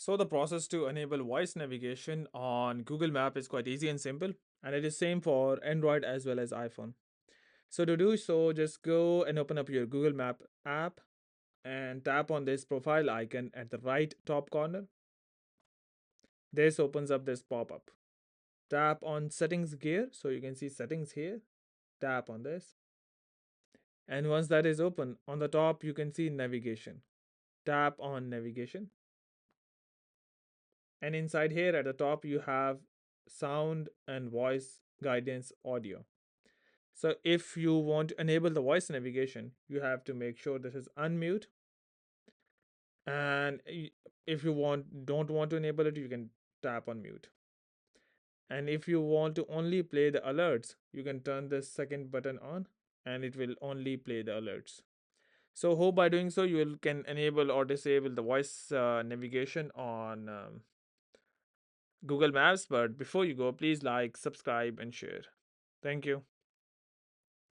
So the process to enable voice navigation on Google Map is quite easy and simple, and it is same for Android as well as iPhone. So to do so, just go and open up your Google Map app and tap on this profile icon at the right top corner. This opens up this pop-up. Tap on settings gear so you can see settings here. Tap on this. And once that is open, on the top you can see navigation. Tap on navigation. And inside here at the top you have sound and voice guidance audio. So if you want to enable the voice navigation, you have to make sure this is unmute. And if you don't want to enable it, you can tap on mute. And if you want to only play the alerts, you can turn this second button on and it will only play the alerts. So hope by doing so you can enable or disable the voice navigation on Google Maps. But before you go, please like, subscribe, and share. Thank you.